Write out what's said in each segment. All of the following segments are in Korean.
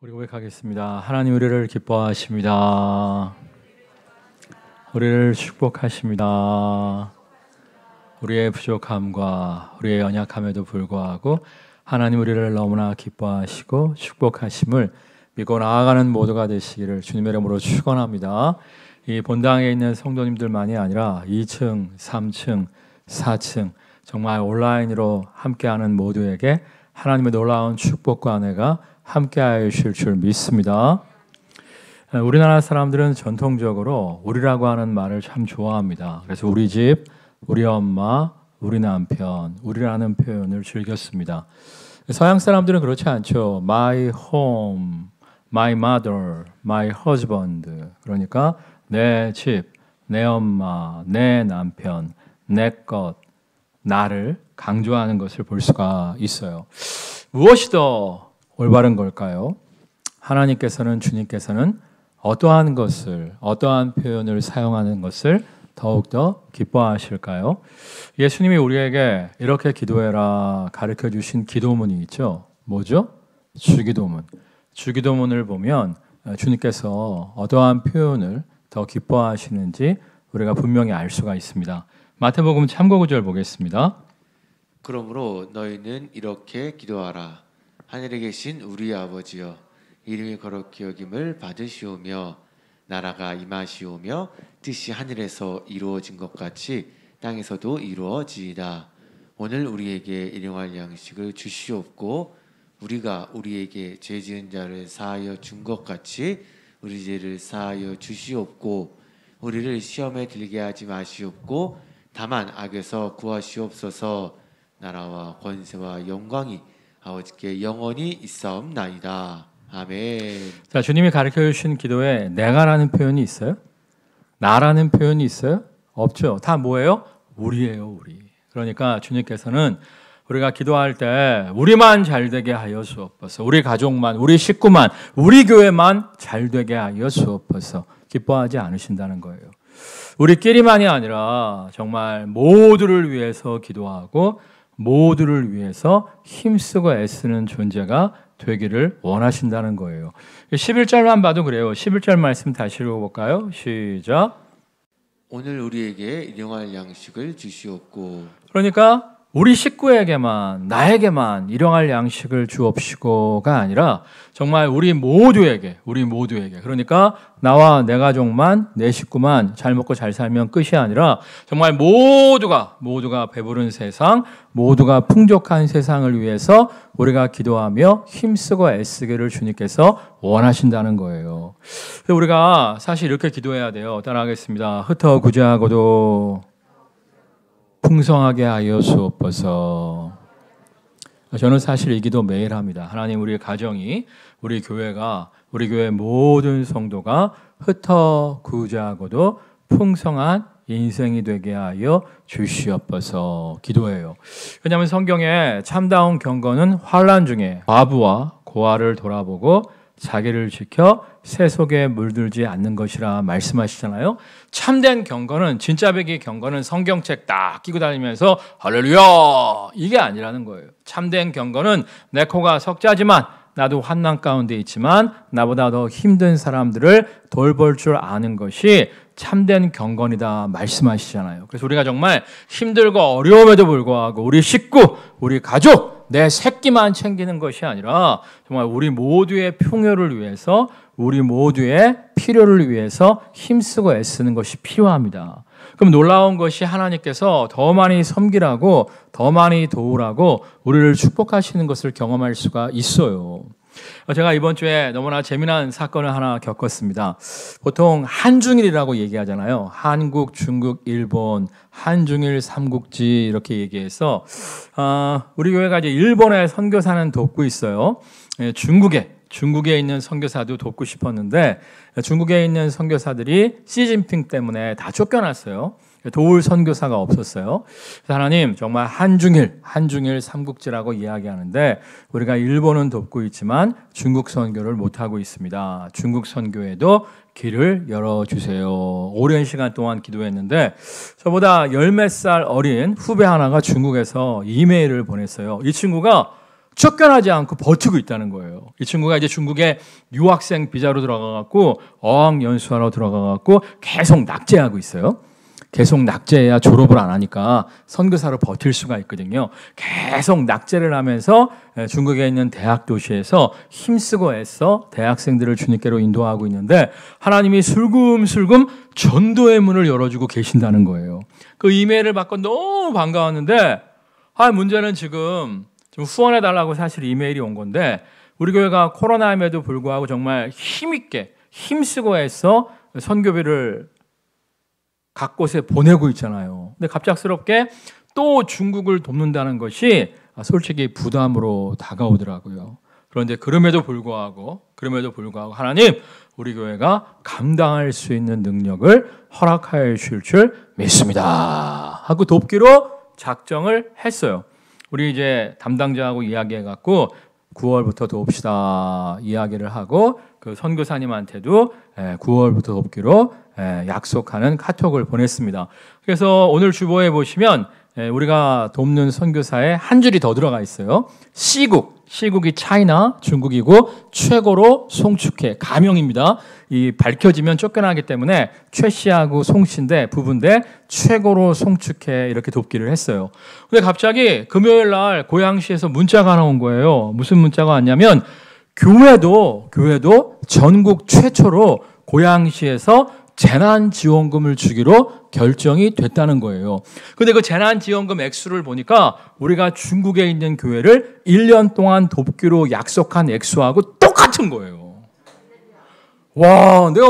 우리 고백하겠습니다. 하나님 우리를 기뻐하십니다. 우리를 축복하십니다. 우리의 부족함과 우리의 연약함에도 불구하고 하나님 우리를 너무나 기뻐하시고 축복하심을 믿고 나아가는 모두가 되시기를 주님의 이름으로 축원합니다. 이 본당에 있는 성도님들만이 아니라 2층, 3층, 4층 정말 온라인으로 함께하는 모두에게 하나님의 놀라운 축복과 은혜가 함께하여 주실 줄 믿습니다. 우리나라 사람들은 전통적으로 우리라고 하는 말을 참 좋아합니다. 그래서 우리 집, 우리 엄마, 우리 남편, 우리라는 표현을 즐겼습니다. 서양 사람들은 그렇지 않죠. My home, my mother, my husband. 그러니까 내 집, 내 엄마, 내 남편, 내 것, 나를 강조하는 것을 볼 수가 있어요. 무엇이 더 올바른 걸까요? 하나님께서는, 주님께서는 어떠한 것을, 어떠한 표현을 사용하는 것을 더욱더 기뻐하실까요? 예수님이 우리에게 이렇게 기도해라 가르쳐 주신 기도문이 있죠. 뭐죠? 주기도문. 주기도문을 보면 주님께서 어떠한 표현을 더 기뻐하시는지 우리가 분명히 알 수가 있습니다. 마태복음 참고 구절 보겠습니다. 그러므로 너희는 이렇게 기도하라. 하늘에 계신 우리 아버지여, 이름이 거룩히 여김을 받으시오며 나라가 임하시오며 뜻이 하늘에서 이루어진 것 같이 땅에서도 이루어지이다. 오늘 우리에게 일용할 양식을 주시옵고 우리가 우리에게 죄 지은 자를 사하여 준 것 같이 우리 죄를 사하여 주시옵고 우리를 시험에 들게 하지 마시옵고 다만 악에서 구하시옵소서. 나라와 권세와 영광이 아버지께 영원히 있사옵나이다. 아멘. 자, 주님이 가르쳐 주신 기도에 내가라는 표현이 있어요? 나라는 표현이 있어요? 없죠. 다 뭐예요? 우리예요, 우리. 그러니까 주님께서는 우리가 기도할 때 우리만 잘되게 하여 주옵소서. 우리 가족만, 우리 식구만, 우리 교회만 잘되게 하여 주옵소서. 기뻐하지 않으신다는 거예요. 우리끼리만이 아니라 정말 모두를 위해서 기도하고 모두를 위해서 힘쓰고 애쓰는 존재가 되기를 원하신다는 거예요. 11절만 봐도 그래요. 11절 말씀 다시 읽어볼까요? 시작. 오늘 우리에게 일용할 양식을 주시옵고. 그러니까 우리 식구에게만, 나에게만 일용할 양식을 주옵시고가 아니라 정말 우리 모두에게, 그러니까 나와 내 가족만, 내 식구만 잘 먹고 잘 살면 끝이 아니라 정말 모두가 배부른 세상, 모두가 풍족한 세상을 위해서 우리가 기도하며 힘쓰고 애쓰기를 주님께서 원하신다는 거예요. 우리가 사실 이렇게 기도해야 돼요. 따라하겠습니다. 흩어 구제하고도 풍성하게 하여 주옵소서. 저는 사실 이 기도 매일 합니다. 하나님, 우리 가정이, 우리 교회가, 우리 교회 모든 성도가 흩어 구제하고도 풍성한 인생이 되게 하여 주시옵소서 기도해요. 왜냐하면 성경에 참다운 경건은 환난 중에 과부와 고아를 돌아보고 자기를 지켜 새 속에 물들지 않는 것이라 말씀하시잖아요. 참된 경건은, 진짜 배기 경건은 성경책 딱 끼고 다니면서 할렐루야 이게 아니라는 거예요. 참된 경건은 내 코가 석자지만 나도 환난 가운데 있지만 나보다 더 힘든 사람들을 돌볼 줄 아는 것이 참된 경건이다 말씀하시잖아요. 그래서 우리가 정말 힘들고 어려움에도 불구하고 우리 식구, 우리 가족, 내 새끼만 챙기는 것이 아니라 정말 우리 모두의 풍요를 위해서, 우리 모두의 필요를 위해서 힘쓰고 애쓰는 것이 필요합니다. 그럼 놀라운 것이 하나님께서 더 많이 섬기라고, 더 많이 도우라고 우리를 축복하시는 것을 경험할 수가 있어요. 제가 이번 주에 너무나 재미난 사건을 하나 겪었습니다. 보통 한중일이라고 얘기하잖아요. 한국, 중국, 일본, 한중일 삼국지 이렇게 얘기해서 우리 교회가 이제 일본에 선교사는 돕고 있어요. 중국에 있는 선교사도 돕고 싶었는데 중국에 있는 선교사들이 시진핑 때문에 다 쫓겨났어요. 도울 선교사가 없었어요. 하나님, 정말 한중일 삼국지라고 이야기하는데 우리가 일본은 돕고 있지만 중국 선교를 못하고 있습니다. 중국 선교에도 길을 열어주세요. 오랜 시간 동안 기도했는데 저보다 열 몇 살 어린 후배 하나가 중국에서 이메일을 보냈어요. 이 친구가 쫓겨나지 않고 버티고 있다는 거예요. 이 친구가 이제 중국에 유학생 비자로 들어가갖고 어학연수하러 들어가갖고 계속 낙제하고 있어요. 계속 낙제해야 졸업을 안 하니까 선교사로 버틸 수가 있거든요. 계속 낙제를 하면서 중국에 있는 대학 도시에서 힘쓰고 애써 대학생들을 주님께로 인도하고 있는데 하나님이 슬금슬금 전도의 문을 열어주고 계신다는 거예요. 그 이메일을 받고 너무 반가웠는데 문제는 지금 좀 후원해달라고 사실 이메일이 온 건데 우리 교회가 코로나임에도 불구하고 정말 힘있게 힘쓰고 애써 선교비를 각 곳에 보내고 있잖아요. 근데 갑작스럽게 또 중국을 돕는다는 것이 솔직히 부담으로 다가오더라고요. 그런데 그럼에도 불구하고 하나님 우리 교회가 감당할 수 있는 능력을 허락하여 주실 줄 믿습니다 하고 돕기로 작정을 했어요. 우리 이제 담당자하고 이야기해갖고 9월부터 돕시다 이야기를 하고 그 선교사님한테도 9월부터 돕기로 약속하는 카톡을 보냈습니다. 그래서 오늘 주보에 보시면 우리가 돕는 선교사에 한 줄이 더 들어가 있어요. 시국이 차이나 중국이고 최고로 송축해 가명입니다. 이 밝혀지면 쫓겨나기 때문에 최 씨하고 송 씨인데 부부인데 최고로 송축해 이렇게 돕기를 했어요. 근데 갑자기 금요일 날 고양시에서 문자가 하나 온 거예요. 무슨 문자가 왔냐면 교회도 전국 최초로 고양시에서 재난지원금을 주기로 결정이 됐다는 거예요. 근데 그 재난지원금 액수를 보니까 우리가 중국에 있는 교회를 1년 동안 돕기로 약속한 액수하고 똑같은 거예요. 와, 내가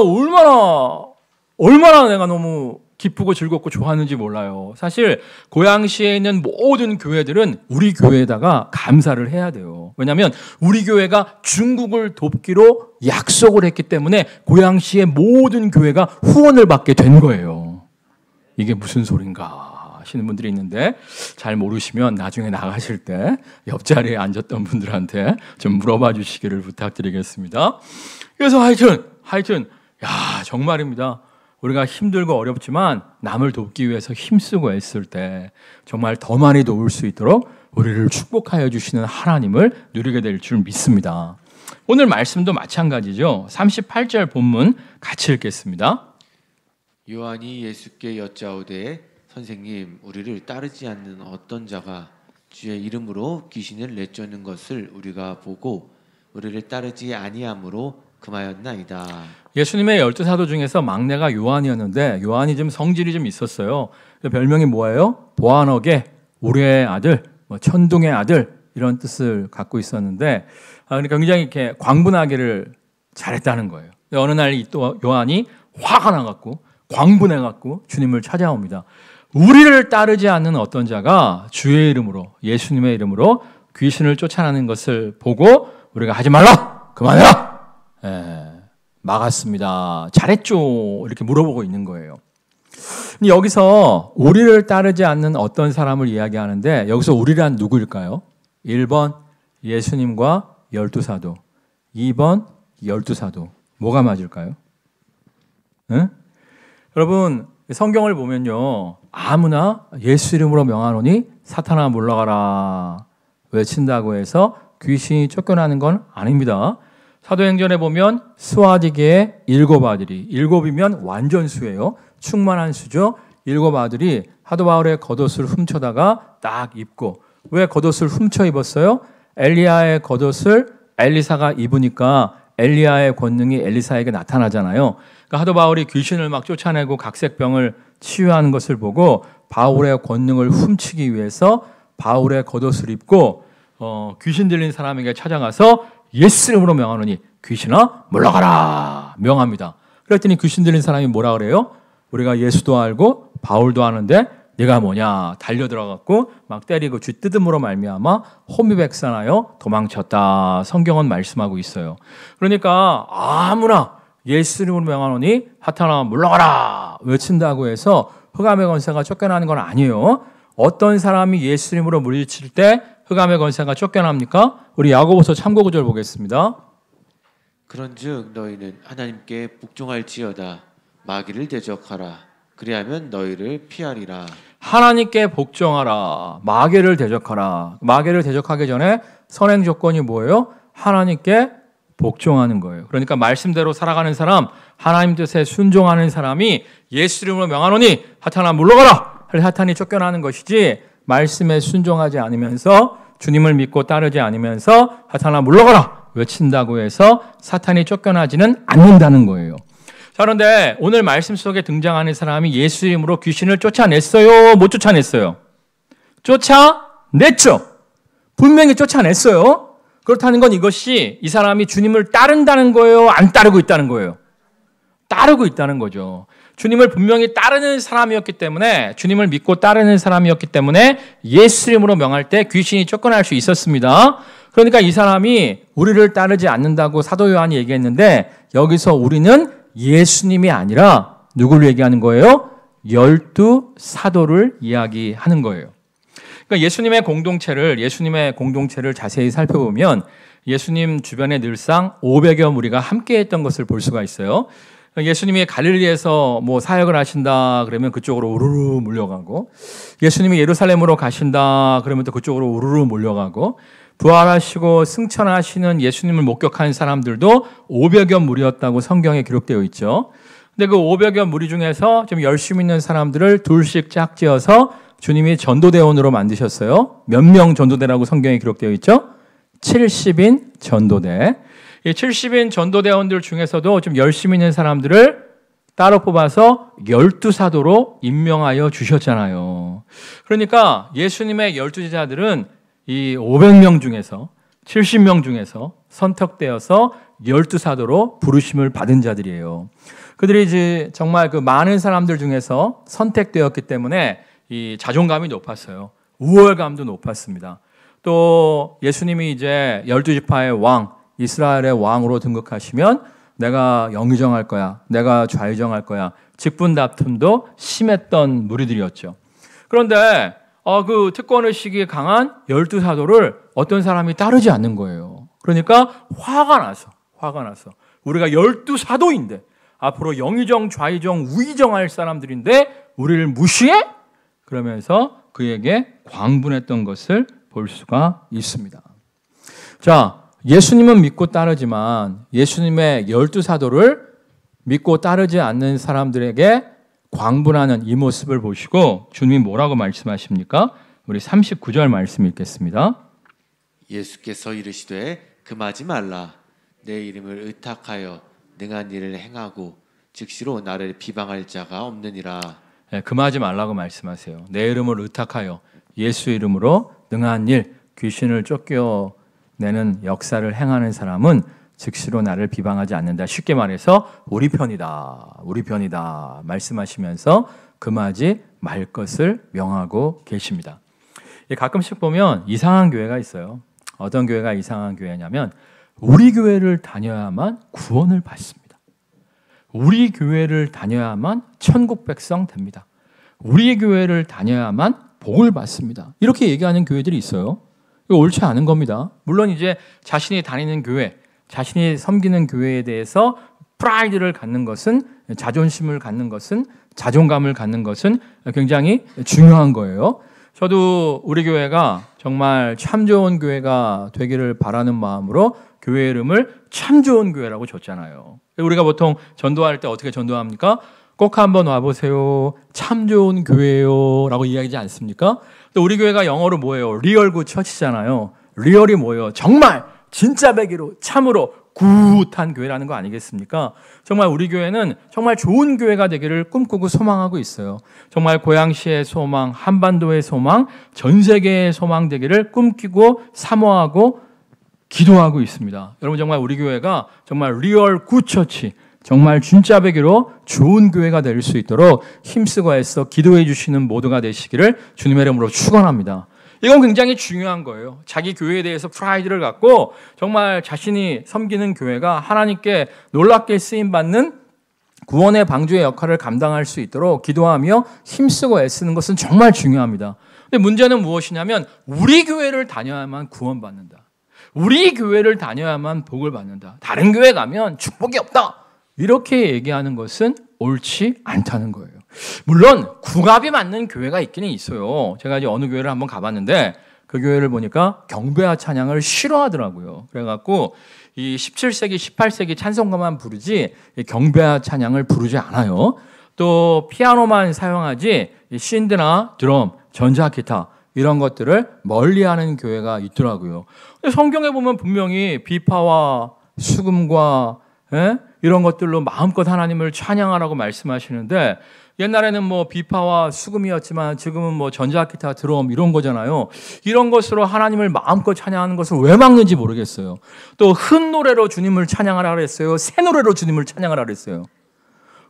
얼마나 내가 너무 기쁘고 즐겁고 좋았는지 몰라요. 사실 고양시에 있는 모든 교회들은 우리 교회에다가 감사를 해야 돼요. 왜냐하면 우리 교회가 중국을 돕기로 약속을 했기 때문에 고양시의 모든 교회가 후원을 받게 된 거예요. 이게 무슨 소린가 하시는 분들이 있는데 잘 모르시면 나중에 나가실 때 옆자리에 앉았던 분들한테 좀 물어봐 주시기를 부탁드리겠습니다. 그래서 하여튼 정말입니다. 우리가 힘들고 어렵지만 남을 돕기 위해서 힘쓰고 애쓸 때 정말 더 많이 도울 수 있도록 우리를 축복하여 주시는 하나님을 누리게 될 줄 믿습니다. 오늘 말씀도 마찬가지죠. 38절 본문 같이 읽겠습니다. 요한이 예수께 여짜오되 선생님 우리를 따르지 않는 어떤 자가 주의 이름으로 귀신을 내쫓는 것을 우리가 보고 우리를 따르지 아니함으로 금하였나이다. 예수님의 12사도 중에서 막내가 요한이었는데 요한이 좀 성질이 좀 있었어요. 별명이 뭐예요? 보아너게, 우리의 아들, 천둥의 아들 이런 뜻을 갖고 있었는데 그러니까 굉장히 이렇게 광분하기를 잘했다는 거예요. 어느 날 또 요한이 화가 나갖고 광분해갖고 주님을 찾아옵니다. 우리를 따르지 않는 어떤 자가 주의 이름으로 예수님의 이름으로 귀신을 쫓아내는 것을 보고 우리가 하지 말라! 그만해라! 막았습니다. 잘했죠? 이렇게 물어보고 있는 거예요. 여기서 우리를 따르지 않는 어떤 사람을 이야기하는데 여기서 우리란 누구일까요? 1번 예수님과 12사도 2번 12사도 뭐가 맞을까요? 응? 여러분 성경을 보면요 아무나 예수 이름으로 명하노니 사탄아 물러가라 외친다고 해서 귀신이 쫓겨나는 건 아닙니다. 사도행전에 보면 스와디게의 7아들이 7이면 완전수예요. 충만한 수죠. 7아들이 사도 바울의 겉옷을 훔쳐다가 딱 입고 왜 겉옷을 훔쳐 입었어요? 엘리야의 겉옷을 엘리사가 입으니까 엘리야의 권능이 엘리사에게 나타나잖아요. 그러니까 사도 바울이 귀신을 막 쫓아내고 각색병을 치유하는 것을 보고 바울의 권능을 훔치기 위해서 바울의 겉옷을 입고 귀신 들린 사람에게 찾아가서 예수 이름으로 명하노니 귀신아 물러가라 명합니다. 그랬더니 귀신 들린 사람이 뭐라 그래요? 우리가 예수도 알고 바울도 아는데 네가 뭐냐 달려들어갖고 막 때리고 쥐 뜯음으로 말미암아 호미백산하여 도망쳤다. 성경은 말씀하고 있어요. 그러니까 아무나 예수 이름으로 명하노니 사탄아 물러가라 외친다고 해서 흑암의 권세가 쫓겨나는 건 아니에요. 어떤 사람이 예수 이름으로 물리칠 때 흑암의 권세가 쫓겨납니까? 우리 야고보서 참고 구절 보겠습니다. 그런즉 너희는 하나님께 복종할지어다 마귀를 대적하라 그리하면 너희를 피하리라. 하나님께 복종하라. 마귀를 대적하라. 마귀를 대적하기 전에 선행 조건이 뭐예요? 하나님께 복종하는 거예요. 그러니까 말씀대로 살아가는 사람, 하나님 뜻에 순종하는 사람이 예수 이름으로 명하노니 사탄아 물러가라. 그래서 사탄이 쫓겨나는 것이지, 말씀에 순종하지 않으면서 주님을 믿고 따르지 않으면서 사탄아 물러가라 외친다고 해서 사탄이 쫓겨나지는 않는다는 거예요. 자, 그런데 오늘 말씀 속에 등장하는 사람이 예수 이름으로 귀신을 쫓아냈어요? 못 쫓아냈어요? 쫓아냈죠. 분명히 쫓아냈어요. 그렇다는 건 이것이 이 사람이 주님을 따른다는 거예요? 안 따르고 있다는 거예요? 따르고 있다는 거죠. 주님을 분명히 따르는 사람이었기 때문에, 주님을 믿고 따르는 사람이었기 때문에 예수 이름으로 명할 때 귀신이 쫓겨날 수 있었습니다. 그러니까 이 사람이 우리를 따르지 않는다고 사도 요한이 얘기했는데, 여기서 우리는 예수님이 아니라 누구를 얘기하는 거예요? 12사도를 이야기하는 거예요. 그러니까 예수님의 공동체를 자세히 살펴보면 예수님 주변에 늘상 500여 무리가 함께했던 것을 볼 수가 있어요. 예수님이 갈릴리에서 사역을 하신다 그러면 그쪽으로 우르르 몰려가고, 예수님이 예루살렘으로 가신다 그러면 또 그쪽으로 우르르 몰려가고, 부활하시고 승천하시는 예수님을 목격한 사람들도 500여 무리였다고 성경에 기록되어 있죠. 근데 그 500여 무리 중에서 좀 열심히 있는 사람들을 둘씩 짝지어서 주님이 전도대원으로 만드셨어요. 몇 명 전도대라고 성경에 기록되어 있죠? 70인 전도대. 이 70인 전도대원들 중에서도 좀 열심히 있는 사람들을 따로 뽑아서 12사도로 임명하여 주셨잖아요. 그러니까 예수님의 12제자들은 이 500명 중에서 70명 중에서 선택되어서 12사도로 부르심을 받은 자들이에요. 그들이 이제 정말 그 많은 사람들 중에서 선택되었기 때문에 이 자존감이 높았어요. 우월감도 높았습니다. 또 예수님이 이제 12지파의 왕, 이스라엘의 왕으로 등극하시면 내가 영의정할 거야, 내가 좌의정할 거야, 직분 다툼도 심했던 무리들이었죠. 그런데 그 특권의식이 강한 12사도를 어떤 사람이 따르지 않는 거예요. 그러니까 화가 나서 우리가 12사도인데, 앞으로 영의정, 좌의정, 우의정할 사람들인데 우리를 무시해? 그러면서 그에게 광분했던 것을 볼 수가 있습니다. 자, 예수님은 믿고 따르지만 예수님의 12사도를 믿고 따르지 않는 사람들에게 광분하는 이 모습을 보시고 주님이 뭐라고 말씀하십니까? 우리 39절 말씀 읽겠습니다. 예수께서 이르시되 금하지 말라. 내 이름을 의탁하여 능한 일을 행하고 즉시로 나를 비방할 자가 없느니라. 네, 금하지 말라고 말씀하세요. 내 이름을 의탁하여 예수 이름으로 능한 일, 귀신을 쫓겨내는 역사를 행하는 사람은 즉시로 나를 비방하지 않는다. 쉽게 말해서 우리 편이다 말씀하시면서 금하지 말 것을 명하고 계십니다. 가끔씩 보면 이상한 교회가 있어요. 어떤 교회가 이상한 교회냐면 우리 교회를 다녀야만 구원을 받습니다. 우리 교회를 다녀야만 천국 백성 됩니다. 우리 교회를 다녀야만 복을 받습니다. 이렇게 얘기하는 교회들이 있어요. 이거 옳지 않은 겁니다. 물론 이제 자신이 다니는 교회, 자신이 섬기는 교회에 대해서 프라이드를 갖는 것은, 자존심을 갖는 것은, 자존감을 갖는 것은 굉장히 중요한 거예요. 저도 우리 교회가 정말 참 좋은 교회가 되기를 바라는 마음으로 교회 이름을 참 좋은 교회라고 줬잖아요. 우리가 보통 전도할 때 어떻게 전도합니까? 꼭 한번 와보세요. 참 좋은 교회요 라고 이야기하지 않습니까? 또 우리 교회가 영어로 뭐예요? 리얼 굿 처치잖아요. 리얼이 뭐예요? 정말 진짜 배기로 참으로 굿한 교회라는 거 아니겠습니까? 정말 우리 교회는 정말 좋은 교회가 되기를 꿈꾸고 소망하고 있어요. 정말 고양시의 소망, 한반도의 소망, 전 세계의 소망 되기를 꿈꾸고 사모하고 기도하고 있습니다. 여러분, 정말 우리 교회가 정말 리얼 굿처치, 정말 진짜 배기로 좋은 교회가 될 수 있도록 힘쓰고 애써 기도해 주시는 모두가 되시기를 주님의 이름으로 축원합니다. 이건 굉장히 중요한 거예요. 자기 교회에 대해서 프라이드를 갖고 정말 자신이 섬기는 교회가 하나님께 놀랍게 쓰임받는 구원의 방주의 역할을 감당할 수 있도록 기도하며 힘쓰고 애쓰는 것은 정말 중요합니다. 근데 문제는 무엇이냐면 우리 교회를 다녀야만 구원받는다. 우리 교회를 다녀야만 복을 받는다. 다른 교회 가면 축복이 없다. 이렇게 얘기하는 것은 옳지 않다는 거예요. 물론 궁합이 맞는 교회가 있기는 있어요. 제가 이제 어느 교회를 한번 가봤는데 그 교회를 보니까 경배와 찬양을 싫어하더라고요. 그래갖고 이 17세기, 18세기 찬송가만 부르지 경배와 찬양을 부르지 않아요. 또 피아노만 사용하지 신드나 드럼, 전자기타 이런 것들을 멀리하는 교회가 있더라고요. 성경에 보면 분명히 비파와 수금과 이런 것들로 마음껏 하나님을 찬양하라고 말씀하시는데 옛날에는 뭐 비파와 수금이었지만 지금은 뭐 전자기타, 드럼 이런 거잖아요. 이런 것으로 하나님을 마음껏 찬양하는 것을 왜 막는지 모르겠어요. 또 흠 노래로 주님을 찬양하라 그랬어요. 새 노래로 주님을 찬양하라 그랬어요.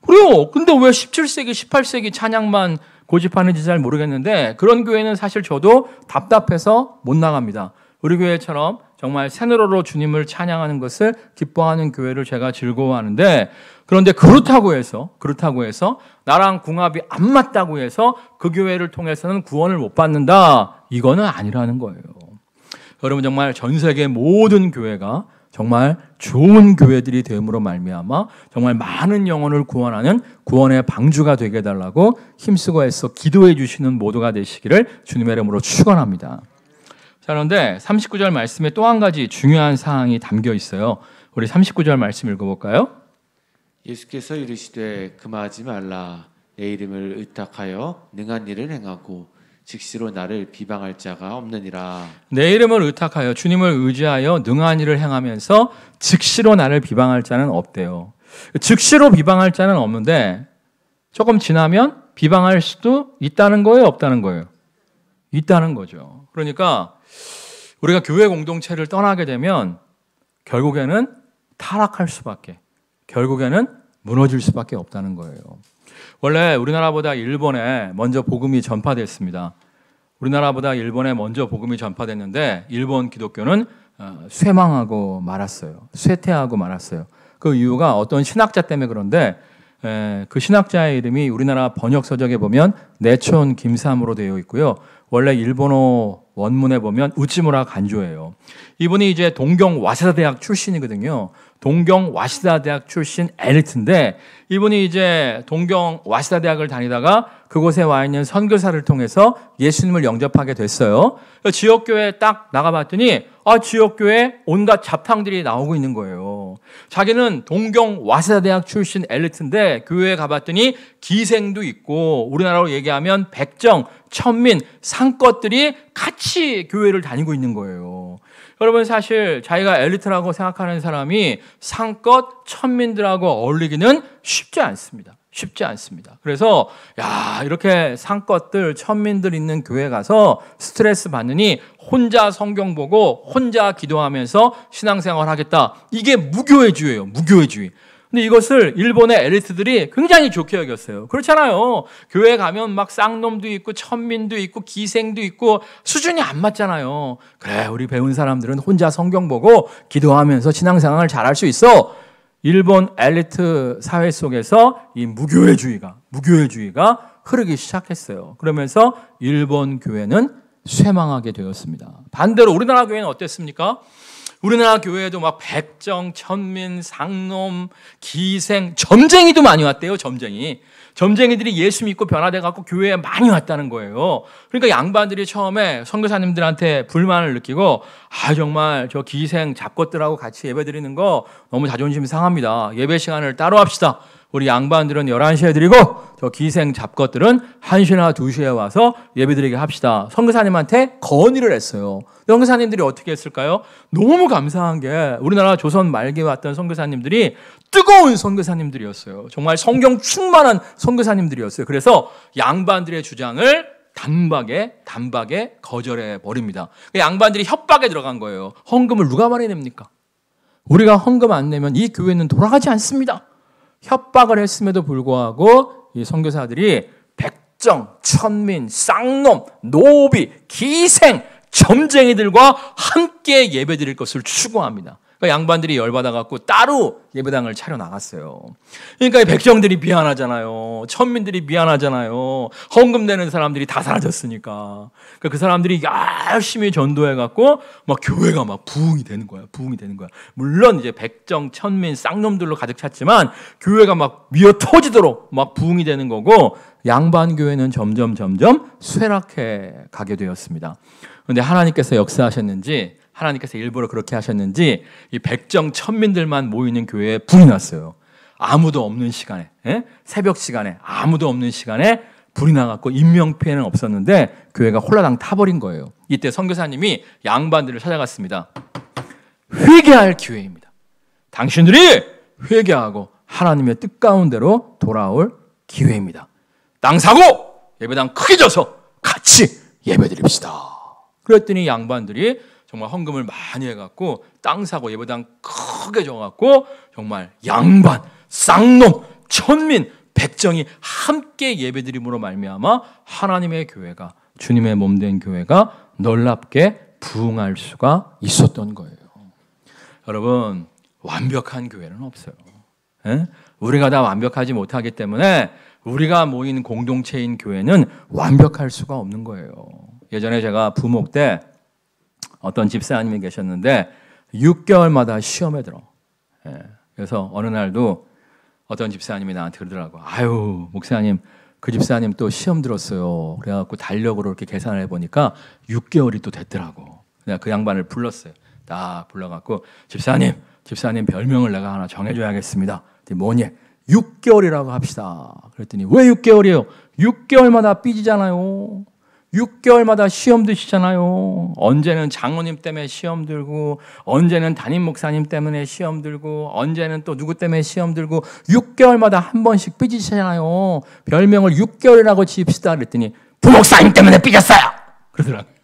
그래요. 근데 왜 17세기, 18세기 찬양만 고집하는지 잘 모르겠는데 그런 교회는 사실 저도 답답해서 못 나갑니다. 우리 교회처럼 정말 새 노래로 주님을 찬양하는 것을 기뻐하는 교회를 제가 즐거워하는데 그런데 그렇다고 해서 나랑 궁합이 안 맞다고 해서 그 교회를 통해서는 구원을 못 받는다. 이거는 아니라는 거예요. 여러분 정말 전 세계 모든 교회가 정말 좋은 교회들이 됨으로 말미암아 정말 많은 영혼을 구원하는 구원의 방주가 되게 해달라고 힘쓰고 애써 기도해 주시는 모두가 되시기를 주님의 이름으로 축원합니다. 자, 그런데 39절 말씀에 또 한 가지 중요한 사항이 담겨 있어요. 우리 39절 말씀 읽어볼까요? 예수께서 이르시되 금하지 말라. 내 이름을 의탁하여 능한 일을 행하고 즉시로 나를 비방할 자가 없느니라. 내 이름을 의탁하여 주님을 의지하여 능한 일을 행하면서 즉시로 나를 비방할 자는 없대요. 즉시로 비방할 자는 없는데 조금 지나면 비방할 수도 있다는 거예요, 없다는 거예요? 있다는 거죠. 그러니까 우리가 교회 공동체를 떠나게 되면 결국에는 타락할 수밖에, 결국에는 무너질 수밖에 없다는 거예요. 원래 우리나라보다 일본에 먼저 복음이 전파됐습니다. 우리나라보다 일본에 먼저 복음이 전파됐는데 일본 기독교는 쇠망하고 말았어요. 쇠퇴하고 말았어요. 그 이유가 어떤 신학자 때문에 그런데 그 신학자의 이름이 우리나라 번역서적에 보면 내촌 김삼으로 되어 있고요. 원래 일본어 원문에 보면 우찌무라 간조예요. 이분이 이제 동경 와세다 대학 출신이거든요. 동경 와세다 대학 출신 엘리트인데 이분이 이제 동경 와세다 대학을 다니다가 그곳에 와 있는 선교사를 통해서 예수님을 영접하게 됐어요. 지역교회에 딱 나가봤더니 지역교회에 온갖 잡탕들이 나오고 있는 거예요. 자기는 동경 와세다 대학 출신 엘리트인데 교회에 가봤더니 기생도 있고 우리나라로 얘기하면 백정, 천민, 상껏들이 같이 교회를 다니고 있는 거예요. 여러분 사실 자기가 엘리트라고 생각하는 사람이 상껏 천민들하고 어울리기는 쉽지 않습니다. 쉽지 않습니다. 그래서 이렇게 상껏들 천민들 있는 교회 가서 스트레스 받느니 혼자 성경 보고 혼자 기도하면서 신앙생활 하겠다. 이게 무교회주의예요. 무교회주의. 근데 이것을 일본의 엘리트들이 굉장히 좋게 여겼어요. 그렇잖아요. 교회 가면 막 쌍놈도 있고 천민도 있고 기생도 있고 수준이 안 맞잖아요. 그래, 우리 배운 사람들은 혼자 성경 보고 기도하면서 신앙생활을 잘할 수 있어. 일본 엘리트 사회 속에서 이 무교회주의가 흐르기 시작했어요. 그러면서 일본 교회는 쇠망하게 되었습니다. 반대로 우리나라 교회는 어땠습니까? 우리나라 교회에도 막 백정, 천민, 상놈, 기생, 점쟁이도 많이 왔대요. 점쟁이들이 예수 믿고 변화돼 갖고 교회에 많이 왔다는 거예요. 그러니까 양반들이 처음에 선교사님들한테 불만을 느끼고 정말 저 기생 잡것들하고 같이 예배드리는 거 너무 자존심 상합니다. 예배 시간을 따로 합시다. 우리 양반들은 11시에 드리고 저 기생 잡것들은 1시나 2시에 와서 예배드리게 합시다. 선교사님한테 건의를 했어요. 선교사님들이 어떻게 했을까요? 너무 감사한 게 우리나라 조선 말기에 왔던 선교사님들이 뜨거운 선교사님들이었어요. 정말 성경 충만한 선교사님들이었어요. 그래서 양반들의 주장을 단박에 거절해 버립니다. 양반들이 협박에 들어간 거예요. 헌금을 누가 마련합니까? 우리가 헌금 안 내면 이 교회는 돌아가지 않습니다. 협박을 했음에도 불구하고 이 선교사들이 백정, 천민, 쌍놈, 노비, 기생, 점쟁이들과 함께 예배드릴 것을 추구합니다. 그러니까 양반들이 열받아갖고 따로 예배당을 차려 나갔어요. 그러니까 백성들이 미안하잖아요. 천민들이 미안하잖아요. 헌금 내는 사람들이 다 사라졌으니까. 그러니까 그 사람들이 열심히 전도해갖고 막 교회가 막 부흥이 되는 거야. 부흥이 되는 거야. 물론 이제 백정, 천민, 쌍놈들로 가득 찼지만 교회가 막 미어 터지도록 막 부흥이 되는 거고 양반 교회는 점점 쇠락해 가게 되었습니다. 그런데 하나님께서 역사하셨는지 하나님께서 일부러 그렇게 하셨는지 이 백정 천민들만 모이는 교회에 불이 났어요. 아무도 없는 시간에, 새벽 시간에 아무도 없는 시간에 불이 나갖고 인명피해는 없었는데 교회가 홀라당 타버린 거예요. 이때 선교사님이 양반들을 찾아갔습니다. 회개할 기회입니다. 당신들이 회개하고 하나님의 뜻 가운데로 돌아올 기회입니다. 땅 사고 예배당 크게 져서 같이 예배드립시다. 그랬더니 양반들이 정말 헌금을 많이 해갖고 땅 사고 예배당 크게 져갖고 정말 양반, 쌍놈, 천민, 백정이 함께 예배드림으로 말미암아 하나님의 교회가 주님의 몸된 교회가 놀랍게 부흥할 수가 있었던 거예요. 여러분 완벽한 교회는 없어요. 우리가 다 완벽하지 못하기 때문에 우리가 모인 공동체인 교회는 완벽할 수가 없는 거예요. 예전에 제가 부목 때 어떤 집사님이 계셨는데 6개월마다 시험에 들어. 그래서 어느 날도 어떤 집사님이 나한테 그러더라고. 아유 목사님 그 집사님 또 시험 들었어요. 그래갖고 달력으로 이렇게 계산을 해보니까 6개월이 또 됐더라고. 내가 그 양반을 불렀어요. 딱 불러갖고 집사님 별명을 내가 하나 정해줘야겠습니다. 뭐니? 6개월이라고 합시다. 그랬더니 왜 6개월이에요? 6개월마다 삐지잖아요. 6개월마다 시험 드시잖아요. 언제는 장로님 때문에 시험 들고 언제는 담임 목사님 때문에 시험 들고 언제는 또 누구 때문에 시험 들고 6개월마다 한 번씩 삐지시잖아요. 별명을 6개월이라고 지읍시다. 그랬더니 부목사님 때문에 삐졌어요. 그러더라고요.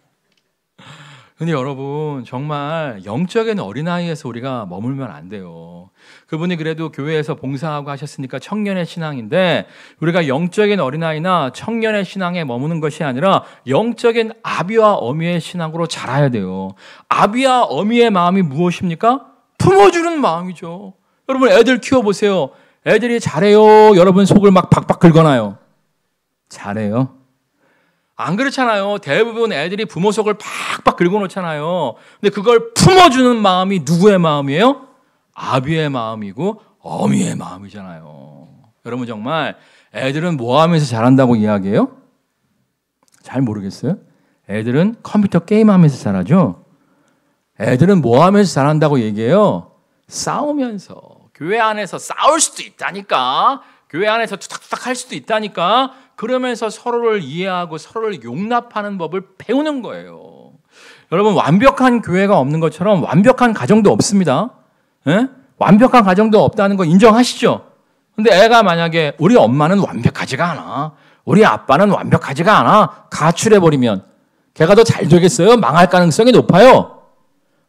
근데 여러분 정말 영적인 어린아이에서 우리가 머물면 안 돼요. 그분이 그래도 교회에서 봉사하고 하셨으니까 청년의 신앙인데 우리가 영적인 어린아이나 청년의 신앙에 머무는 것이 아니라 영적인 아비와 어미의 신앙으로 자라야 돼요. 아비와 어미의 마음이 무엇입니까? 품어주는 마음이죠. 여러분 애들 키워보세요. 애들이 잘해요. 여러분 속을 막 박박 긁어놔요. 잘해요? 안 그렇잖아요. 대부분 애들이 부모 속을 팍팍 긁어놓잖아요. 근데 그걸 품어주는 마음이 누구의 마음이에요? 아비의 마음이고 어미의 마음이잖아요. 여러분 정말 애들은 뭐 하면서 자란다고 이야기해요? 잘 모르겠어요? 애들은 컴퓨터 게임하면서 자라죠? 애들은 뭐 하면서 자란다고 얘기해요? 싸우면서. 교회 안에서 싸울 수도 있다니까. 교회 안에서 투닥투닥 할 수도 있다니까. 그러면서 서로를 이해하고 서로를 용납하는 법을 배우는 거예요. 여러분 완벽한 교회가 없는 것처럼 완벽한 가정도 없습니다. 완벽한 가정도 없다는 거 인정하시죠? 근데 애가 만약에 우리 엄마는 완벽하지가 않아. 우리 아빠는 완벽하지가 않아. 가출해버리면 걔가 더 잘 되겠어요? 망할 가능성이 높아요.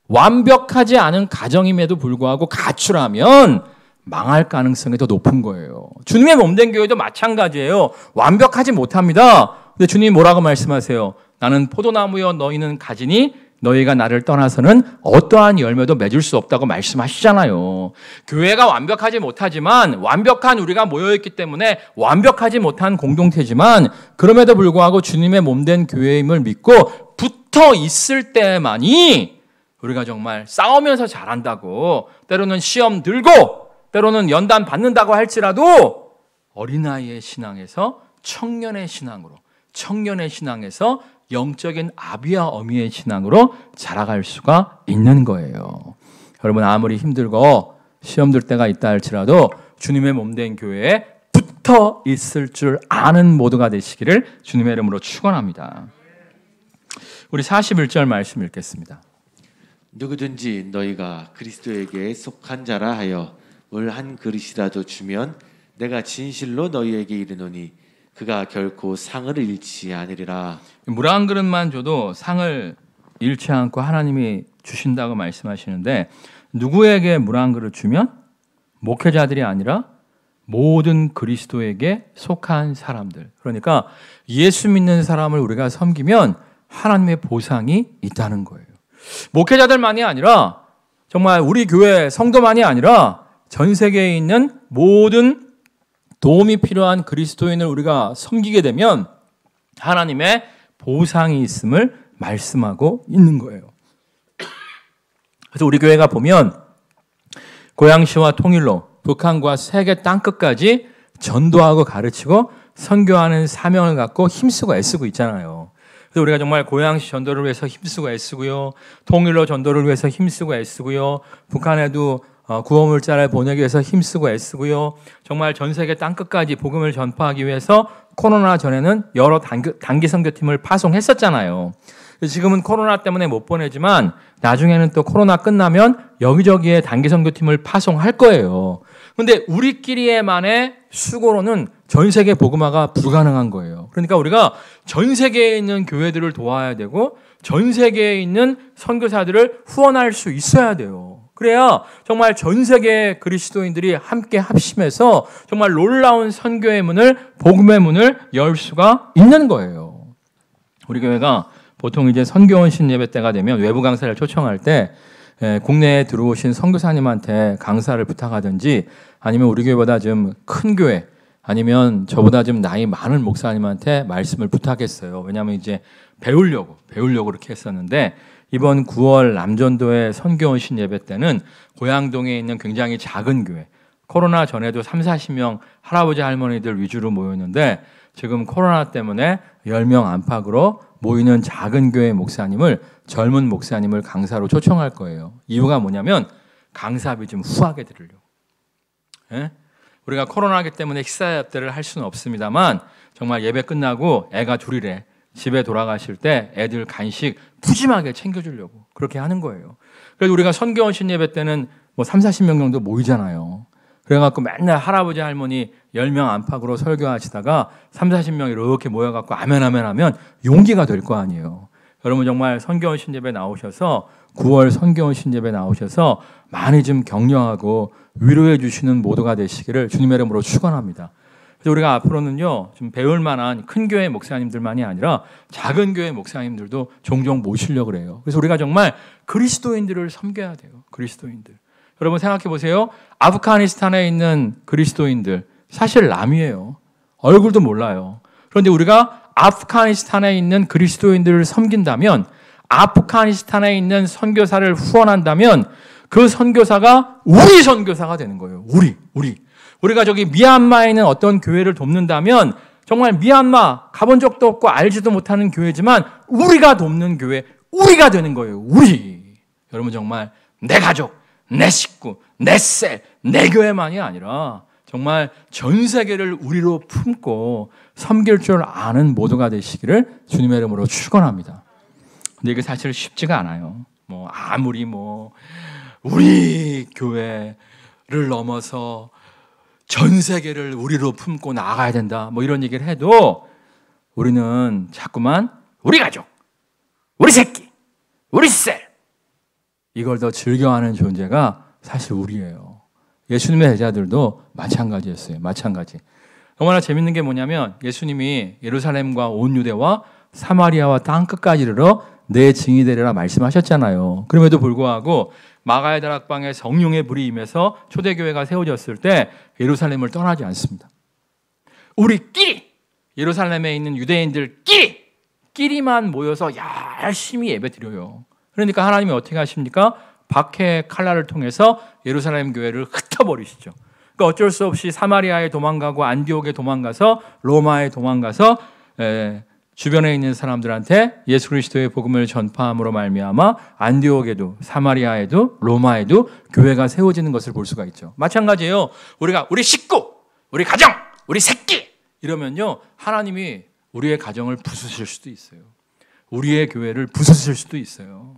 완벽하지 않은 가정임에도 불구하고 가출하면 망할 가능성이 더 높은 거예요. 주님의 몸된 교회도 마찬가지예요. 완벽하지 못합니다. 근데 주님이 뭐라고 말씀하세요? 나는 포도나무여 너희는 가지니 너희가 나를 떠나서는 어떠한 열매도 맺을 수 없다고 말씀하시잖아요. 교회가 완벽하지 못하지만 완벽한 우리가 모여있기 때문에 완벽하지 못한 공동체지만 그럼에도 불구하고 주님의 몸된 교회임을 믿고 붙어 있을 때만이 우리가 정말 싸우면서 잘한다고 때로는 시험 들고 때로는 연단 받는다고 할지라도 어린아이의 신앙에서 청년의 신앙으로 청년의 신앙에서 영적인 아비와 어미의 신앙으로 자라갈 수가 있는 거예요. 여러분 아무리 힘들고 시험 들 때가 있다 할지라도 주님의 몸된 교회에 붙어 있을 줄 아는 모두가 되시기를 주님의 이름으로 축원합니다. 우리 41절 말씀 읽겠습니다. 누구든지 너희가 그리스도에게 속한 자라 하여 물 한 그릇이라도 주면 내가 진실로 너희에게 이르노니 그가 결코 상을 잃지 않으리라. 물 한 그릇만 줘도 상을 잃지 않고 하나님이 주신다고 말씀하시는데 누구에게 물 한 그릇 주면? 목회자들이 아니라 모든 그리스도에게 속한 사람들. 그러니까 예수 믿는 사람을 우리가 섬기면 하나님의 보상이 있다는 거예요. 목회자들만이 아니라 정말 우리 교회 성도만이 아니라 전 세계에 있는 모든 도움이 필요한 그리스도인을 우리가 섬기게 되면 하나님의 보상이 있음을 말씀하고 있는 거예요. 그래서 우리 교회가 보면 고양시와 통일로 북한과 세계 땅끝까지 전도하고 가르치고 선교하는 사명을 갖고 힘쓰고 애쓰고 있잖아요. 그래서 우리가 정말 고양시 전도를 위해서 힘쓰고 애쓰고요. 통일로 전도를 위해서 힘쓰고 애쓰고요. 북한에도 구호물자를 보내기 위해서 힘쓰고 애쓰고요. 정말 전 세계 땅끝까지 복음을 전파하기 위해서 코로나 전에는 여러 단기 선교팀을 파송했었잖아요. 지금은 코로나 때문에 못 보내지만 나중에는 또 코로나 끝나면 여기저기에 단기 선교팀을 파송할 거예요. 근데 우리끼리만의 수고로는 전 세계 복음화가 불가능한 거예요. 그러니까 우리가 전 세계에 있는 교회들을 도와야 되고 전 세계에 있는 선교사들을 후원할 수 있어야 돼요. 그래야 정말 전 세계 그리스도인들이 함께 합심해서 정말 놀라운 선교의 문을, 복음의 문을 열 수가 있는 거예요. 우리 교회가 보통 이제 선교원신 예배 때가 되면 외부 강사를 초청할 때 국내에 들어오신 선교사님한테 강사를 부탁하든지 아니면 우리 교회보다 좀 큰 교회 아니면 저보다 좀 나이 많은 목사님한테 말씀을 부탁했어요. 왜냐하면 이제 배우려고 그렇게 했었는데 이번 9월 남전도의 선교원신 예배 때는 고양동에 있는 굉장히 작은 교회, 코로나 전에도 30-40명 할아버지 할머니들 위주로 모였는데 지금 코로나 때문에 10명 안팎으로 모이는 작은 교회 목사님을, 젊은 목사님을 강사로 초청할 거예요. 이유가 뭐냐면 강사비 좀 후하게 드리려고. 예? 우리가 코로나기 때문에 식사 접대를 할 수는 없습니다만 정말 예배 끝나고 애가 둘이래. 집에 돌아가실 때 애들 간식 푸짐하게 챙겨주려고 그렇게 하는 거예요. 그래서 우리가 선교원신 예배 때는 뭐 30-40명 정도 모이잖아요. 그래갖고 맨날 할아버지 할머니 10명 안팎으로 설교하시다가 30-40명 이렇게 모여갖고 아멘 하면 용기가 될 거 아니에요. 여러분 정말 선교원신 예배 나오셔서 9월 선교원신 예배 나오셔서 많이 좀 격려하고 위로해 주시는 모두가 되시기를 주님의 이름으로 축원합니다. 그래서 우리가 앞으로는요 좀 배울 만한 큰 교회 목사님들만이 아니라 작은 교회 목사님들도 종종 모시려고 그래요. 그래서 우리가 정말 그리스도인들을 섬겨야 돼요. 그리스도인들. 여러분 생각해 보세요. 아프가니스탄에 있는 그리스도인들 사실 남이에요. 얼굴도 몰라요. 그런데 우리가 아프가니스탄에 있는 그리스도인들을 섬긴다면, 아프가니스탄에 있는 선교사를 후원한다면 그 선교사가 우리 선교사가 되는 거예요. 우리가 저기 미얀마에 있는 어떤 교회를 돕는다면 정말 미얀마 가본 적도 없고 알지도 못하는 교회지만 우리가 돕는 교회, 우리가 되는 거예요. 우리. 여러분 정말 내 가족, 내 식구, 내 셀, 내 교회만이 아니라 정말 전 세계를 우리로 품고 섬길 줄 아는 모두가 되시기를 주님의 이름으로 축원합니다. 근데 이게 사실 쉽지가 않아요. 아무리 우리 교회를 넘어서 전 세계를 우리로 품고 나아가야 된다 이런 얘기를 해도 우리는 자꾸만 우리 가족, 우리 새끼, 우리 셀 이걸 더 즐겨하는 존재가 사실 우리예요. 예수님의 제자들도 마찬가지였어요. 마찬가지. 얼마나 재밌는 게 뭐냐면 예수님이 예루살렘과 온 유대와 사마리아와 땅끝까지 이르러 내 증인이 되리라 말씀하셨잖아요. 그럼에도 불구하고 마가의 다락방에 성령의 불이 임해서 초대교회가 세워졌을 때 예루살렘을 떠나지 않습니다. 우리끼리 예루살렘에 있는 유대인들끼리만 모여서 열심히 예배드려요. 그러니까 하나님이 어떻게 하십니까? 박해의 칼날을 통해서 예루살렘 교회를 흩어버리시죠. 그러니까 어쩔 수 없이 사마리아에 도망가고 안디옥에 도망가서 로마에 도망가서 주변에 있는 사람들한테 예수 그리스도의 복음을 전파함으로 말미암아 안디옥에도 사마리아에도 로마에도 교회가 세워지는 것을 볼 수가 있죠. 마찬가지예요. 우리 식구, 우리 가정, 우리 새끼 이러면요 하나님이 우리의 가정을 부수실 수도 있어요. 우리의 교회를 부수실 수도 있어요.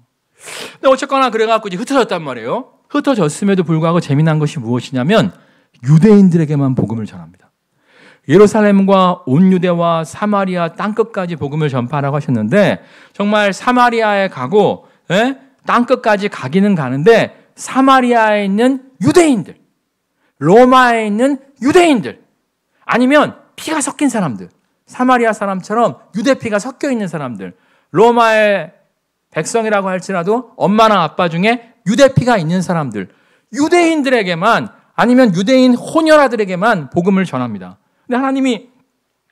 근데 어쨌거나 그래갖고 이제 흩어졌단 말이에요. 흩어졌음에도 불구하고 재미난 것이 무엇이냐면 유대인들에게만 복음을 전합니다. 예루살렘과 온 유대와 사마리아 땅끝까지 복음을 전파하라고 하셨는데 정말 사마리아에 가고 땅끝까지 가기는 가는데 사마리아에 있는 유대인들, 로마에 있는 유대인들 아니면 피가 섞인 사람들, 사마리아 사람처럼 유대 피가 섞여 있는 사람들, 로마의 백성이라고 할지라도 엄마나 아빠 중에 유대 피가 있는 사람들, 유대인들에게만 아니면 유대인 혼혈아들에게만 복음을 전합니다. 근데 하나님이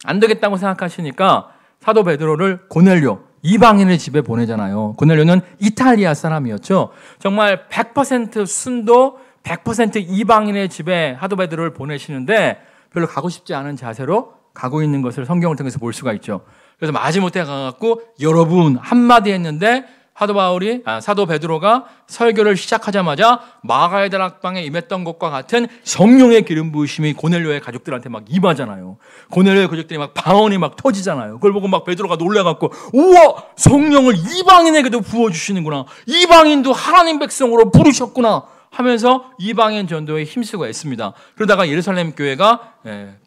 안 되겠다고 생각하시니까 사도 베드로를 고넬료, 이방인의 집에 보내잖아요. 고넬료는 이탈리아 사람이었죠. 정말 100% 순도, 100% 이방인의 집에 사도 베드로를 보내시는데 별로 가고 싶지 않은 자세로 가고 있는 것을 성경을 통해서 볼 수가 있죠. 그래서 마지못해 가갖고 여러분 한마디 했는데 사도 베드로가 설교를 시작하자마자 마가의 다락방에 임했던 것과 같은 성령의 기름 부으심이 고넬료의 가족들한테 막 임하잖아요. 고넬료의 가족들이 막 방언이 막 터지잖아요. 그걸 보고 막 베드로가 놀라갖고 우와, 성령을 이방인에게도 부어주시는구나, 이방인도 하나님 백성으로 부르셨구나 하면서 이방인 전도에 힘쓰고 애씁니다. 그러다가 예루살렘 교회가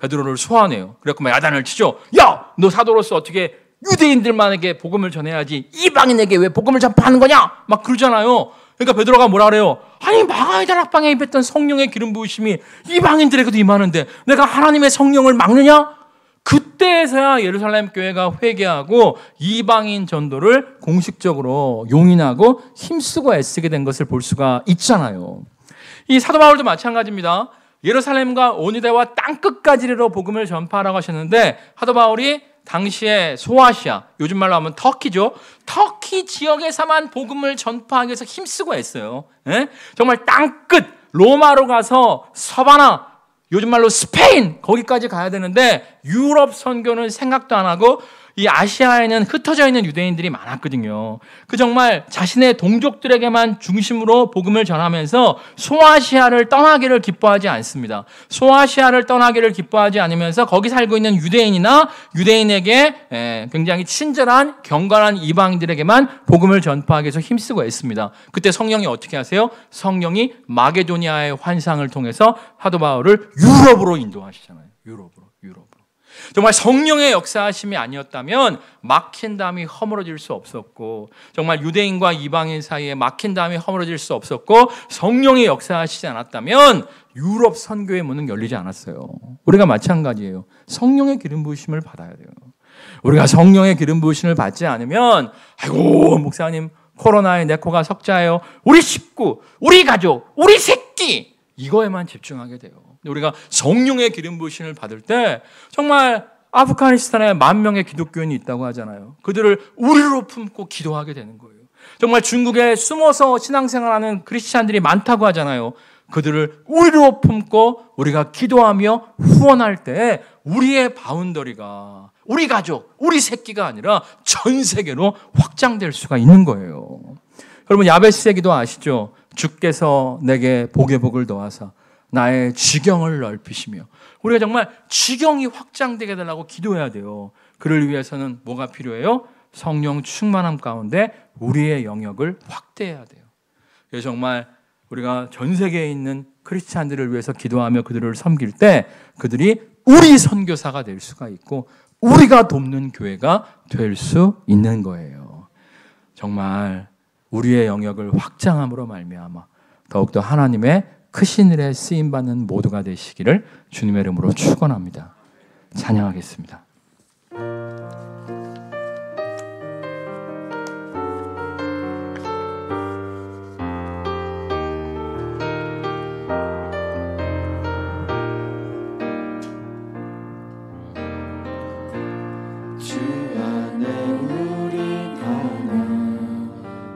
베드로를 소환해요. 그래갖고 막 야단을 치죠. 야, 너 사도로서 어떻게 유대인들만에게 복음을 전해야지 이방인에게 왜 복음을 전파하는 거냐? 막 그러잖아요. 그러니까 베드로가 뭐라 그래요? 아니, 마가의 다락방에 입혔던 성령의 기름 부으심이 이방인들에게도 임하는데 내가 하나님의 성령을 막느냐? 그때에서야 예루살렘 교회가 회개하고 이방인 전도를 공식적으로 용인하고 힘쓰고 애쓰게 된 것을 볼 수가 있잖아요. 이 사도 바울도 마찬가지입니다. 예루살렘과 온유대와 땅끝까지로 복음을 전파하라고 하셨는데 사도 바울이 당시에 소아시아, 요즘 말로 하면 터키죠. 터키 지역에서만 복음을 전파하기 위해서 힘쓰고 했어요. 정말 땅끝, 로마로 가서 서바나, 요즘 말로 스페인, 거기까지 가야 되는데 유럽 선교는 생각도 안 하고 이 아시아에는 흩어져 있는 유대인들이 많았거든요. 그 정말 자신의 동족들에게만 중심으로 복음을 전하면서 소아시아를 떠나기를 기뻐하지 않습니다. 소아시아를 떠나기를 기뻐하지 않으면서 거기 살고 있는 유대인이나 유대인에게 굉장히 친절한 경건한 이방인들에게만 복음을 전파하기 위해서 힘쓰고 있습니다. 그때 성령이 어떻게 하세요? 성령이 마게도니아의 환상을 통해서 사도 바울을 유럽으로 인도하시잖아요. 유럽으로. 정말 성령의 역사하심이 아니었다면 막힌 담이 허물어질 수 없었고, 정말 유대인과 이방인 사이에 막힌 담이 허물어질 수 없었고, 성령의 역사하시지 않았다면 유럽 선교의 문은 열리지 않았어요. 우리가 마찬가지예요. 성령의 기름 부으심을 받아야 돼요. 우리가 성령의 기름 부으심을 받지 않으면 아이고 목사님 코로나에 내 코가 석자예요, 우리 식구, 우리 가족, 우리 새끼 이거에만 집중하게 돼요. 우리가 성령의 기름 부으심을 받을 때 정말 아프가니스탄에 10,000명의 기독교인이 있다고 하잖아요. 그들을 우리로 품고 기도하게 되는 거예요. 정말 중국에 숨어서 신앙생활하는 크리스찬들이 많다고 하잖아요. 그들을 우리로 품고 우리가 기도하며 후원할 때 우리의 바운더리가 우리 가족, 우리 새끼가 아니라 전 세계로 확장될 수가 있는 거예요. 여러분 야베스의 기도 아시죠? 주께서 내게 복의 복을 더하사 나의 지경을 넓히시며, 우리가 정말 지경이 확장되게 해달라고 기도해야 돼요. 그를 위해서는 뭐가 필요해요? 성령 충만함 가운데 우리의 영역을 확대해야 돼요. 그래서 정말 우리가 전 세계에 있는 크리스찬들을 위해서 기도하며 그들을 섬길 때 그들이 우리 선교사가 될 수가 있고 우리가 돕는 교회가 될 수 있는 거예요. 정말 우리의 영역을 확장함으로 말미암아 더욱더 하나님의 크신 일에 쓰임받는 모두가 되시기를 주님의 이름으로 축원합니다. 찬양하겠습니다. 주 안에 우리 가나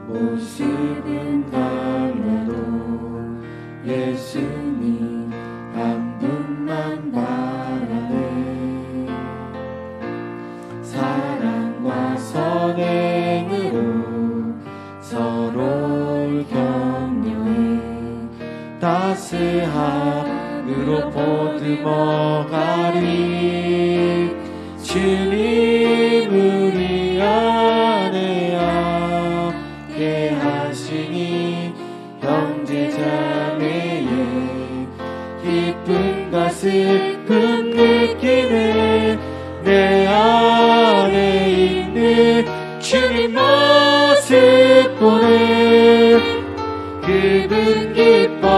모습은 달라도 예수님 한 분만 바라네. 사랑과 선행으로 서로를 격려해 따스함으로 보듬어가리. 주님 우리 안에 함께 하시니 형제자매의 기쁨과 슬픔 느끼네. 내 안에 있는 주님 모습 보네. 그분 기뻐하시네.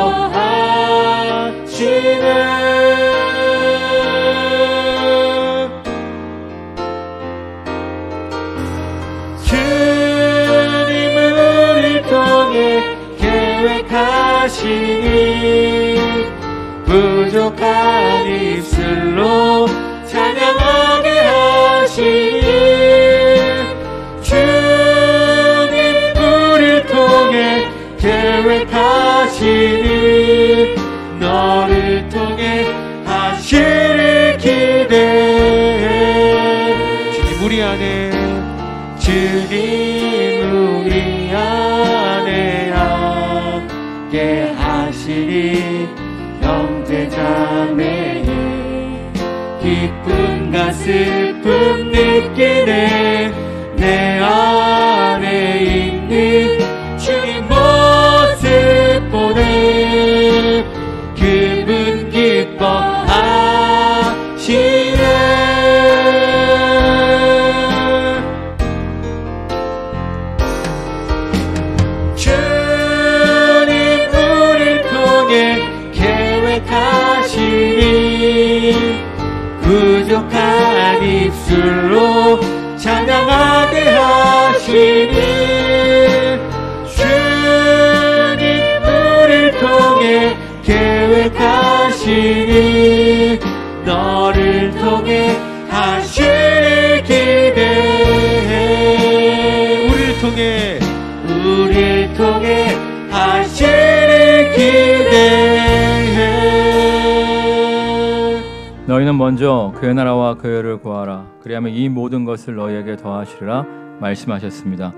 주님은 우리 통해 계획하시니 부족한 입술로 찬양하게 하시니 주님 우리를 통해 계획하시니 너를 통해 하시를 기대해 주님 우리 안에 우리 안에 함께 하시니 형제자매의 기쁨과 슬픔 느끼네 내 안에 있는 주님 모습 보네 그분 기뻐하시네 부족한 입술로 찬양하게 하시니 주님 우리를 통해 계획하시니 너를 통해 하시를 기대해 우리를 통해 하시를 기대해 너희는 먼저 그의 나라와 그의 의를 구하라. 그리하면 이 모든 것을 너희에게 더하시리라 말씀하셨습니다.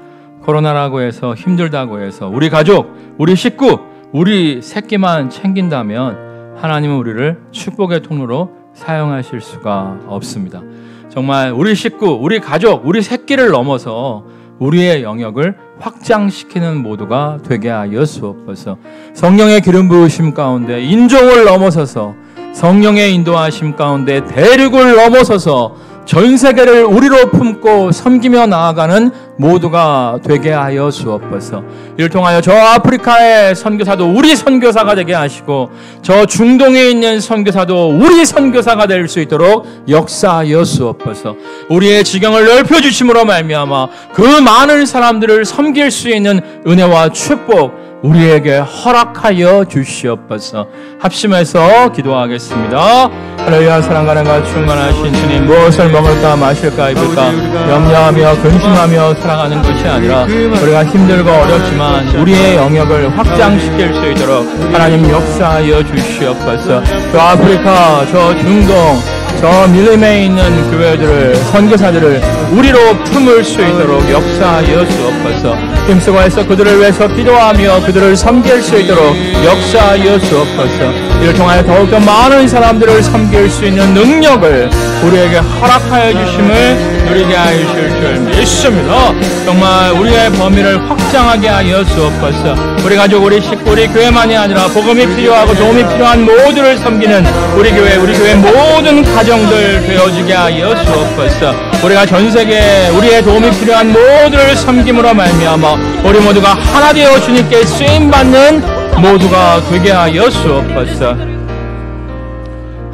코로나라고 해서 힘들다고 해서 우리 가족, 우리 식구, 우리 새끼만 챙긴다면 하나님은 우리를 축복의 통로로 사용하실 수가 없습니다. 정말 우리 식구, 우리 가족, 우리 새끼를 넘어서 우리의 영역을 확장시키는 모두가 되게 하여 주옵소서. 성령의 기름 부으심 가운데 인종을 넘어서서 성령의 인도하심 가운데 대륙을 넘어서서 전 세계를 우리로 품고 섬기며 나아가는 모두가 되게 하여 주옵소서. 이를 통하여 저 아프리카의 선교사도 우리 선교사가 되게 하시고 저 중동에 있는 선교사도 우리 선교사가 될 수 있도록 역사하여 주옵소서. 우리의 지경을 넓혀주심으로 말미암아 그 많은 사람들을 섬길 수 있는 은혜와 축복 우리에게 허락하여 주시옵소서. 합심해서 기도하겠습니다. 할렐루야. 사랑과 은혜가 충만하신 주님, 무엇을 먹을까 마실까 입을까 염려하며 근심하며 살아가는 것이 아니라 우리가 힘들고 어렵지만 우리의 영역을 확장시킬 수 있도록 하나님 역사하여 주시옵소서. 저 아프리카, 저 중동, 저 밀림에 있는 교회들을, 선교사들을 우리로 품을 수 있도록 역사하여 주옵소서. 힘쓰고 해서 그들을 위해서 기도하며 그들을 섬길 수 있도록 역사하여 주옵소서. 이를 통하여 더욱더 많은 사람들을 섬길 수 있는 능력을 우리에게 허락하여 주심을 누리게 하실 줄 믿습니다. 정말 우리의 범위를 확장하게 하여 주옵소서. 우리 가족, 우리 식구, 우리 교회만이 아니라 복음이 필요하고 도움이 필요한 모두를 섬기는 우리 교회 모든 가정들 되어지게 하여 주옵소서. 우리가 전 세계에 우리의 도움이 필요한 모두를 섬김으로 말미암아 우리 모두가 하나 되어 주님께 쓰임받는 모두가 되게 하여 주옵소서.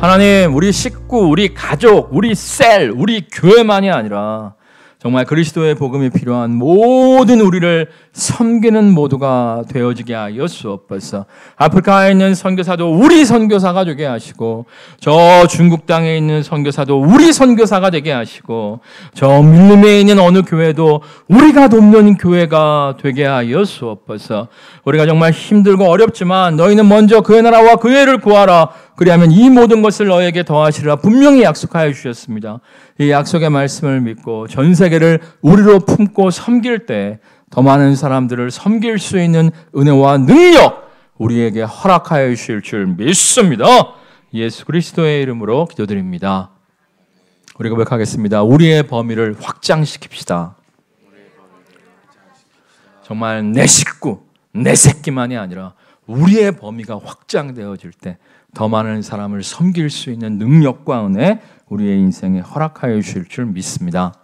하나님, 우리 식구, 우리 가족, 우리 셀, 우리 교회만이 아니라 정말 그리스도의 복음이 필요한 모든 우리를 섬기는 모두가 되어지게 하여 주옵소서. 아프리카에 있는 선교사도 우리 선교사가 되게 하시고 저 중국 땅에 있는 선교사도 우리 선교사가 되게 하시고 저 밀림에 있는 어느 교회도 우리가 돕는 교회가 되게 하여 주옵소서. 우리가 정말 힘들고 어렵지만 너희는 먼저 그의 나라와 그의 의를 구하라. 그리하면 이 모든 것을 너에게 더하시리라 분명히 약속하여 주셨습니다. 이 약속의 말씀을 믿고 전 세계를 우리로 품고 섬길 때 더 많은 사람들을 섬길 수 있는 은혜와 능력 우리에게 허락하여 주실 줄 믿습니다. 예수 그리스도의 이름으로 기도드립니다. 우리 고백하겠습니다. 우리의 범위를 확장시킵시다. 정말 내 식구, 내 새끼만이 아니라 우리의 범위가 확장되어질 때 더 많은 사람을 섬길 수 있는 능력과 은혜 우리의 인생에 허락하여 주실 줄 믿습니다.